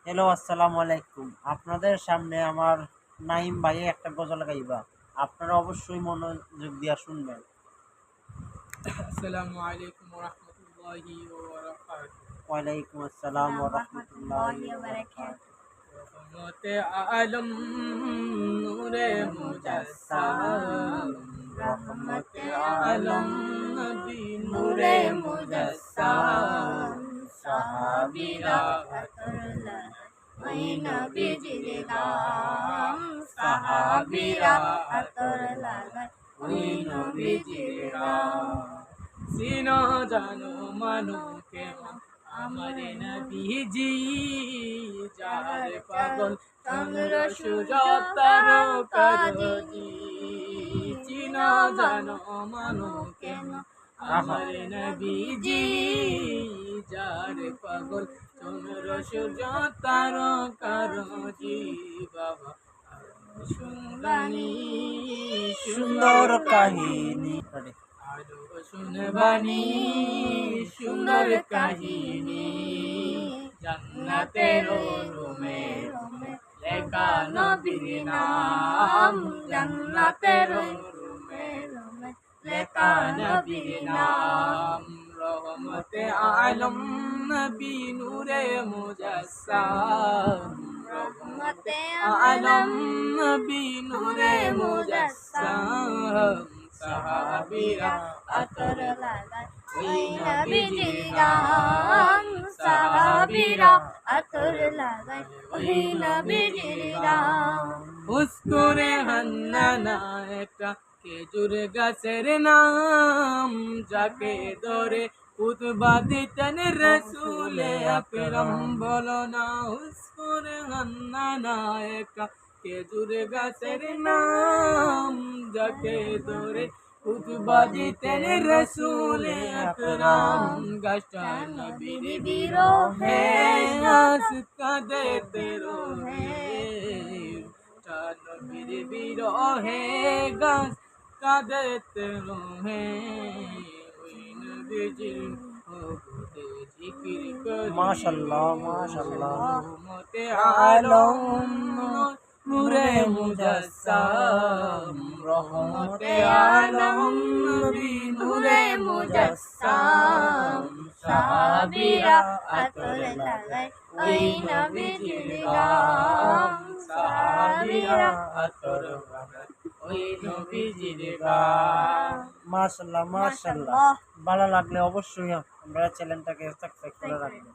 Hello, আসসালামু আলাইকুম। আপনাদের সামনে আমার নাইম ভাই একটা গজল গাইবা, আপনারা অবশ্যই মনোযোগ দিয়া শুনবেন। আসসালামু আলাইকুম ওয়া রাহমাতুল্লাহি ওয়া বারাকাতুহু। ওয়ালাইকুম আসসালাম ওয়া রাহমাতুল্লাহি ওয়া বারাকাতুহু। রহমতে আলম নূরে মুজাসসাম, রহমতে আলম নবী নূরে মুজাসসাম। সাহাবীরা ওই নবীজির নাম, সাহাবীরা আতর লাগায় ওই নবীজির নাম। সিনো জানো মানো কেমন আমার নবীজি, যার পাগল চন্দ্র সূর্য তারকাজি। চিনো জানো মানো কেমন আমার নবীজি, যার পাগল চন্দ্র সূর্য তারকাজি। বাবা শুনবানি সুন্দর কাহিনী। আলো শুনবানি সুন্দর কাহিনী, জান্নাতের রুমে লেখা নবীর নাম, জান্নাতের রুমে লেখা নবীর নাম। রহমতে আলম নবী নূরে মুজাসসাম, রহমতে আলম নবী নূরে মুজাসসাম। সাহাবীরা আতর লাগায় ওই নবীজির নাম, সাহাবীরা আতর লাগায় ওই নবীজির নাম। উস্কুরে হান্নানা একটা খেজুর গাছের নাম, যাকে ধরে খুতবা দিতেন রাসূলে আকরাম। বলো না উস্কুরে হান্নানা একটা খেজুর গাছের নাম, যাকে ধরে খুতবা দিতেন রাসূলে আকরাম। গাছটা নবীর বিরহে আজ কাঁদেতে রহে, গাছটা নবীর বিরহে গাছ কাঁদেতে রহে। ওই নবীজির মহব্বতে জিকির করি মাশাআল্লাহ, মাশাআল্লাহ। রহমতে আলম নূরে মুজাসসাম, রহমতে আলম নবী নূরে মুজাসসাম। সাহাবীরা আতর লাগায় ওই নবীজির নাম, সাহাবীরা আতর লাগায় ওই নবীজির নাম। মাশাআল্লাহ, মাশাআল্লাহ। ভালো লাগলে অবশ্যই আমরা চ্যানেলটাকে সাবস্ক্রাইব করে রাখবেন।